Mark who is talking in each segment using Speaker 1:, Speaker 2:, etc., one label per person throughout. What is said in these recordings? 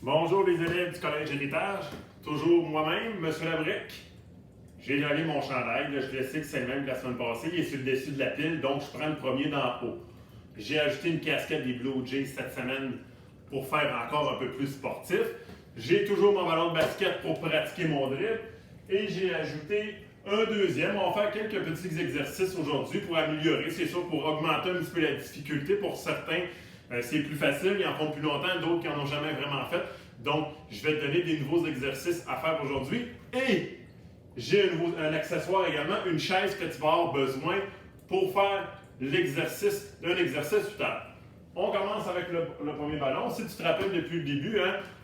Speaker 1: Bonjour les élèves du Collège Héritage, toujours moi-même, M. Labrec. J'ai lavé mon chandail, là, je le sais que c'est le même que la semaine passée, il est sur le dessus de la pile, donc je prends le premier dans le haut. J'ai ajouté une casquette des Blue Jays cette semaine pour faire encore un peu plus sportif. J'ai toujours mon ballon de basket pour pratiquer mon dribble et j'ai ajouté un deuxième. On va faire quelques petits exercices aujourd'hui pour améliorer, c'est sûr, pour augmenter un petit peu la difficulté. Pour certains, c'est plus facile, ils en font plus longtemps, d'autres qui n'en ont jamais vraiment fait. Donc, je vais te donner des nouveaux exercices à faire aujourd'hui. Et j'ai un accessoire également, une chaise que tu vas avoir besoin pour faire l'exercice d'un exercice tout à l'heure. On commence avec le premier ballon. Si tu te rappelles depuis le début,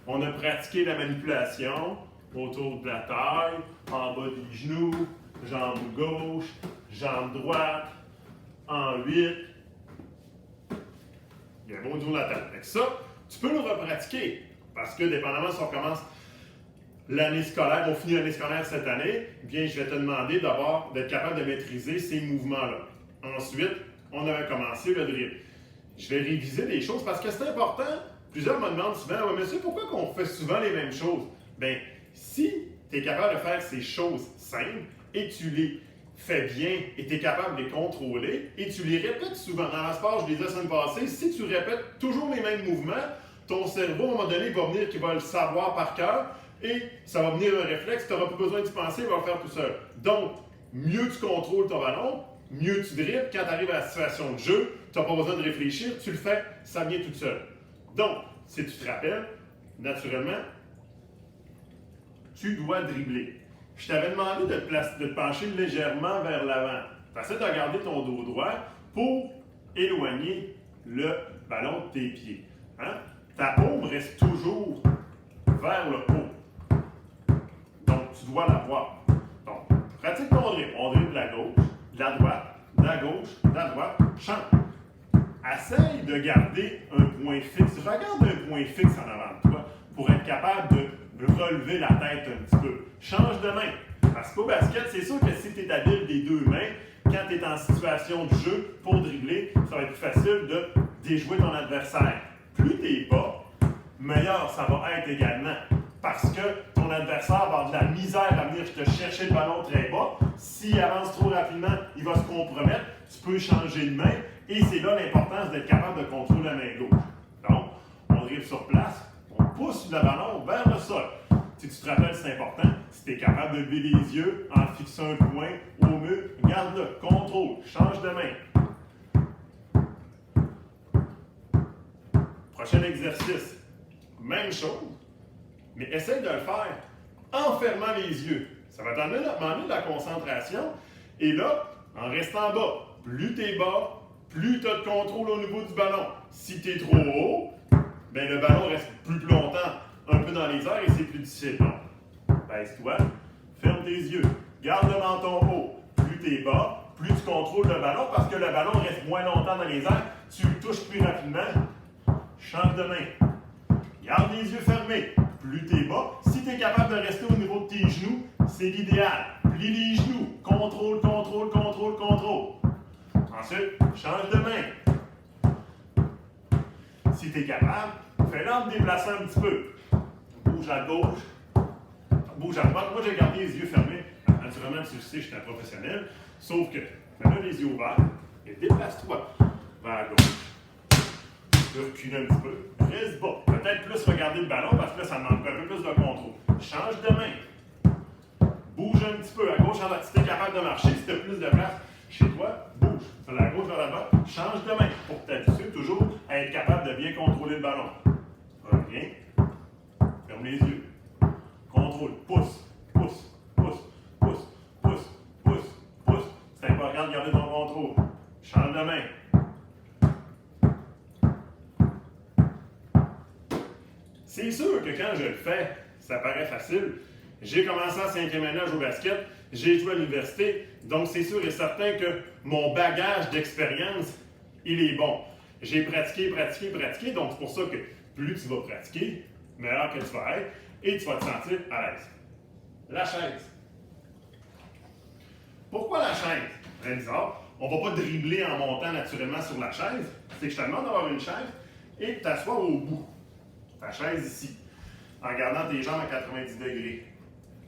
Speaker 1: on a pratiqué la manipulation autour de la taille, en bas des genoux, jambe gauche, jambe droite, en 8. Il y a un bon autour de la tête. Avec ça, tu peux le repratiquer parce que, dépendamment si on commence l'année scolaire, on finit l'année scolaire cette année, bien, je vais te demander d'abord d'être capable de maîtriser ces mouvements-là. Ensuite, on avait commencé le dribble. Je vais réviser les choses parce que c'est important. Plusieurs me demandent souvent, ouais, monsieur, pourquoi on fait souvent les mêmes choses? Bien, si tu es capable de faire ces choses simples et tu les fais bien et tu es capable de les contrôler et tu les répètes souvent. Dans la sport, je l'ai dit la semaine passée, si tu répètes toujours les mêmes mouvements, ton cerveau, à un moment donné, va venir qu'il va le savoir par cœur et ça va venir un réflexe, tu n'auras plus besoin d'y penser, il va le faire tout seul. Donc, mieux tu contrôles ton ballon, mieux tu dribbles. Quand tu arrives à la situation de jeu, tu n'as pas besoin de réfléchir, tu le fais, ça vient tout seul. Donc, si tu te rappelles, naturellement, tu dois dribbler. Je t'avais demandé de te pencher légèrement vers l'avant. Tu essaies de regarder ton dos droit pour éloigner le ballon de tes pieds. Ta paume reste toujours vers le haut. Donc, tu dois la voir. Donc, pratique ton dribble. On dribble de la gauche, de la droite, de la gauche, de la droite, change. Essaye de garder un point fixe. Regarde un point fixe en avant de toi pour être capable de relever la tête un petit peu. Change de main. Parce qu'au basket, c'est sûr que si tu es habile des deux mains, quand tu es en situation de jeu pour dribbler, ça va être plus facile de déjouer ton adversaire. Plus tu es bas, meilleur ça va être également. Parce que ton adversaire va avoir de la misère à venir te chercher le ballon très bas. S'il avance trop rapidement, il va se compromettre. Tu peux changer de main. Et c'est là l'importance d'être capable de contrôler la main gauche. Donc, on drible sur place, on pousse le ballon vers le sol. Si tu te rappelles, c'est important. Si tu es capable de lever les yeux en fixant un point au mur, garde-le, contrôle, change de main. Prochain exercice, même chose, mais essaye de le faire en fermant les yeux. Ça va t'emmener de la concentration. Et là, en restant bas, plus tu es bas, plus tu as de contrôle au niveau du ballon. Si tu es trop haut, bien, le ballon reste plus longtemps un peu dans les airs et c'est plus difficile. Baisse-toi, ferme tes yeux, garde le menton haut. Plus tu es bas, plus tu contrôles le ballon parce que le ballon reste moins longtemps dans les airs, tu le touches plus rapidement. Change de main. Garde les yeux fermés. Plus tu es bas, si tu es capable de rester au niveau de tes genoux, c'est l'idéal. Plie les genoux. Contrôle, contrôle, contrôle, contrôle. Ensuite, change de main. Si tu es capable, fais-le te déplacer un petit peu. Bouge à gauche, bouge à droite. Moi, j'ai gardé les yeux fermés. Naturellement, tu le sais, je suis un professionnel. Sauf que, fais-le les yeux ouverts et déplace-toi vers gauche. Tu peux reculer un petit peu. Reste bas. Peut-être plus regarder le ballon parce que là, ça demande un peu plus de contrôle. Change de main. Bouge un petit peu à gauche, à droite. Si tu es capable de marcher, si tu as plus de place chez toi, bouge. De la gauche vers la droite, change de main pour t'habituer toujours à être capable de bien contrôler le ballon. Reviens. Ferme les yeux. Contrôle. Pousse. Pousse. Pousse. Pousse. Pousse. Pousse. Pousse. C'est important de garder ton contrôle. Change de main. C'est sûr que quand je le fais, ça paraît facile. J'ai commencé en 5e année à jouer au basket, j'ai joué à l'université, donc c'est sûr et certain que mon bagage d'expérience, il est bon. J'ai pratiqué, pratiqué, pratiqué, donc c'est pour ça que plus tu vas pratiquer, meilleur que tu vas être, et tu vas te sentir à l'aise. La chaise. Pourquoi la chaise? Très bizarre. On ne va pas dribbler en montant naturellement sur la chaise. C'est que je te demande d'avoir une chaise et de t'asseoir au bout. Ta chaise ici. en gardant tes jambes à 90 degrés.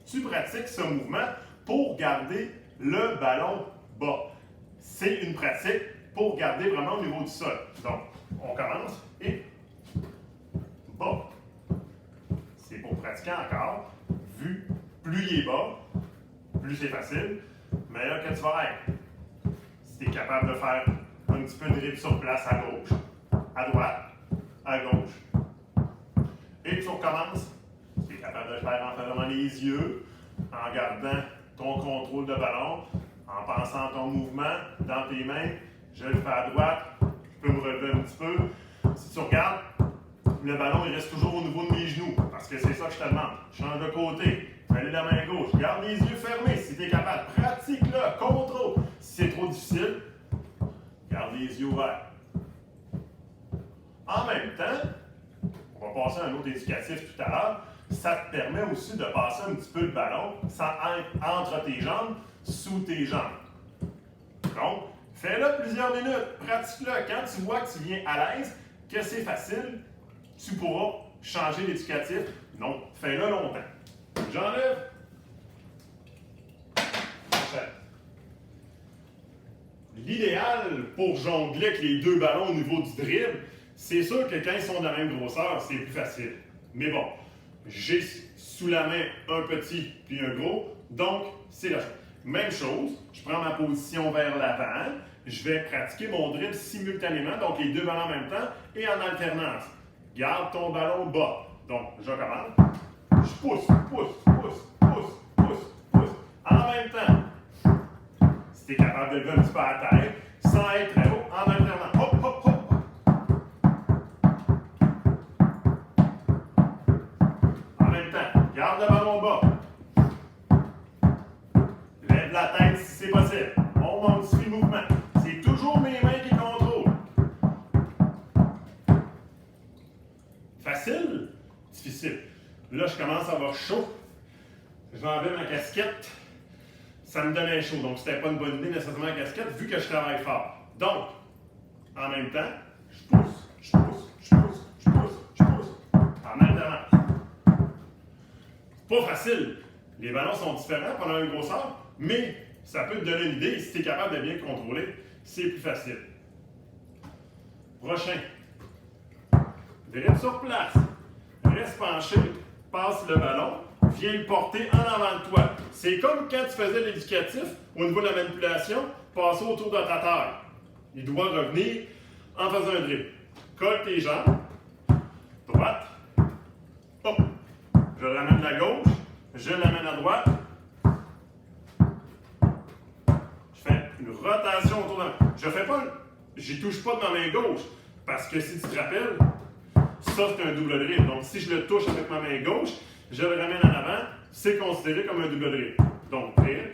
Speaker 1: Tu pratiques ce mouvement pour garder le ballon bas. C'est une pratique pour garder vraiment au niveau du sol. Donc, on commence et bas. C'est pour pratiquer encore. Vu, plus il est bas, plus c'est facile, meilleur que tu vas être. Si tu es capable de faire un petit peu de dribble sur place à gauche, à droite, à gauche. Et tu recommences. Si tu es capable de le faire en fermant les yeux, en gardant ton contrôle de ballon, en pensant à ton mouvement dans tes mains. Je le fais à droite, je peux me relever un petit peu. Si tu regardes, le ballon il reste toujours au niveau de mes genoux, parce que c'est ça que je te demande. Change de côté, fais la main gauche, garde les yeux fermés si tu es capable. Pratique-le, contrôle. Si c'est trop difficile, garde les yeux ouverts. En même temps, on va passer à un autre éducatif tout à l'heure, ça te permet aussi de passer un petit peu le ballon sans être entre tes jambes, sous tes jambes. Donc, fais-le plusieurs minutes, pratique-le. Quand tu vois que tu viens à l'aise, que c'est facile, tu pourras changer l'éducatif. Donc, fais-le longtemps. J'enlève. L'idéal pour jongler avec les deux ballons au niveau du dribble, c'est sûr que quand ils sont de la même grosseur, c'est plus facile. Mais bon, j'ai sous la main un petit puis un gros, donc c'est la chose. Même chose, je prends ma position vers l'avant, je vais pratiquer mon dribble simultanément, donc les deux ballons en même temps et en alternance. Garde ton ballon bas. Donc, je commence. Je pousse, pousse, pousse, pousse, pousse, pousse. En même temps, si tu es capable de lever un petit peu à la tête, sans être très haut, en alternant. Hop, hop, hop. En même temps, garde le ballon bas. Lève la tête si c'est possible. On modifie le mouvement. C'est toujours mes mains qui contrôlent. Facile? Difficile. Là, je commence à avoir chaud. Je vais enlever ma casquette. Ça me donnait chaud. Donc, c'était pas une bonne idée nécessairement la casquette, vu que je travaille fort. Donc, en même temps, je pousse, je pousse, je pousse, je pousse, je pousse. En alternance. C'est pas facile. Les ballons sont différents pendant une grosseur, mais ça peut te donner une idée. Si tu es capable de bien contrôler, c'est plus facile. Prochain. Dribble sur place. Reste penché, passe le ballon, viens le porter en avant de toi. C'est comme quand tu faisais l'éducatif au niveau de la manipulation, passer autour de ta taille. Il doit revenir en faisant un dribble. Colle tes jambes, droite, hop, je ramène la gauche, je l'amène à droite, je fais une rotation autour de la main. J'y touche pas de ma main gauche, parce que si tu te rappelles, ça c'est un double dribble. Donc si je le touche avec ma main gauche, je le ramène en avant, c'est considéré comme un double dribble. Donc dribble,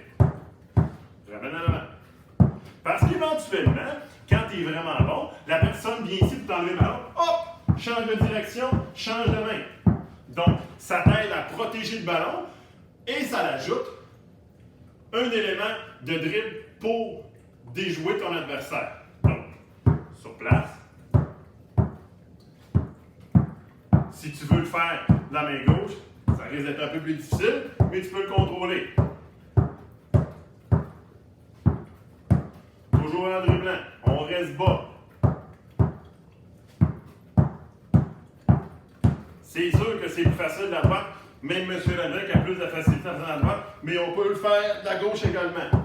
Speaker 1: ramène en avant. Parce qu'éventuellement, quand tu es vraiment bon, la personne vient ici pour t'enlever le ballon, hop, change de direction, change de main. Donc, ça t'aide à protéger le ballon et ça l'ajoute un élément de dribble pour déjouer ton adversaire. Donc, sur place. Si tu veux le faire de la main gauche, ça risque d'être un peu plus difficile, mais tu peux le contrôler. Toujours en dribblant. On reste bas. C'est sûr que c'est plus facile de la droite. Même M. Landry a plus de facilité à faire de la droite, mais on peut le faire de la gauche également.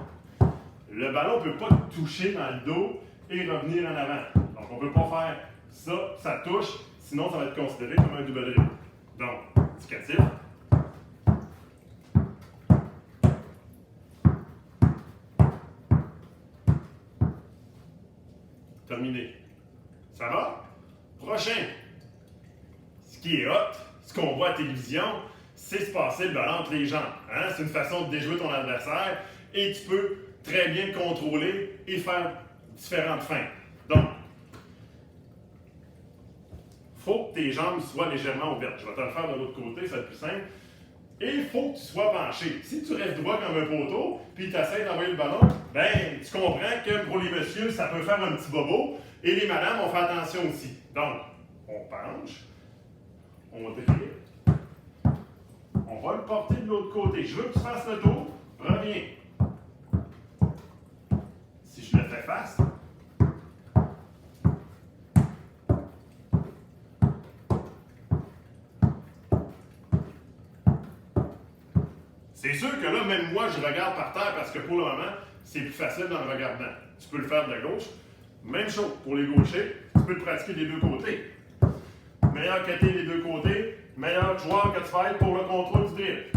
Speaker 1: Le ballon ne peut pas toucher dans le dos et revenir en avant. Donc on ne peut pas faire ça, ça touche, sinon ça va être considéré comme un double dribble. Donc, indicatif. Terminé. Ça va? Prochain. Ce qui est hot, ce qu'on voit à la télévision, c'est se passer le ballon entre les jambes. Hein? C'est une façon de déjouer ton adversaire et tu peux très bien le contrôler et faire différentes feintes. Donc, il faut que tes jambes soient légèrement ouvertes. Je vais te le faire de l'autre côté, c'est le plus simple. Et il faut que tu sois penché. Si tu restes droit comme un poteau, puis tu essaies d'envoyer le ballon, ben tu comprends que pour les messieurs, ça peut faire un petit bobo, et les madames, on fait attention aussi. Donc, on penche, on dribble, On va le porter de l'autre côté. Je veux que tu fasses le tour. Reviens. Si je le fais face, c'est sûr que là, même moi, je regarde par terre parce que pour le moment, c'est plus facile en le regardant. Tu peux le faire de la gauche. Même chose pour les gauchers, tu peux le pratiquer des deux côtés. Meilleur que t'es des deux côtés, meilleur joueur que tu vas être pour le contrôle du dribble.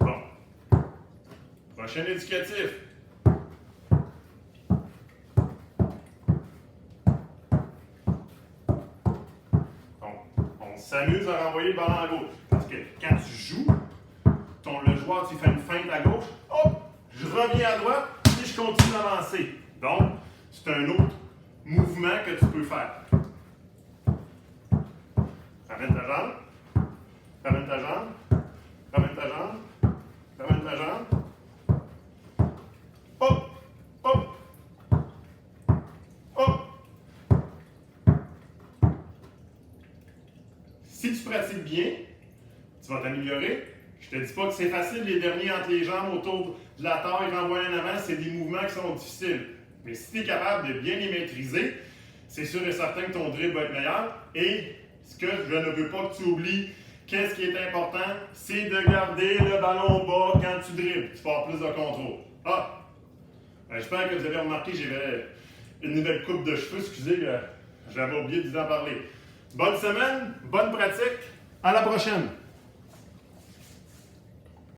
Speaker 1: Bon. Prochain éducatif. On s'amuse à renvoyer le ballon à gauche. Parce que quand tu joues, le joueur, tu fais une feinte à gauche, hop, je reviens à droite et je continue d'avancer. Donc, c'est un autre mouvement que tu peux faire. Ramène ta jambe, ramène ta jambe, ramène ta jambe, ramène ta jambe. Hop, hop, hop. Si tu pratiques bien, tu vas t'améliorer. Je te dis pas que c'est facile, les derniers entre les jambes autour de la taille, renvoyer en avant, c'est des mouvements qui sont difficiles. Mais si tu es capable de bien les maîtriser, c'est sûr et certain que ton dribble va être meilleur. Et ce que je ne veux pas que tu oublies, qu'est-ce qui est important, c'est de garder le ballon bas quand tu dribbles. Tu vas avoir plus de contrôle. Ah! J'espère que vous avez remarqué, j'avais une nouvelle coupe de cheveux, excusez, j'avais oublié de vous en parler. Bonne semaine, bonne pratique, à la prochaine!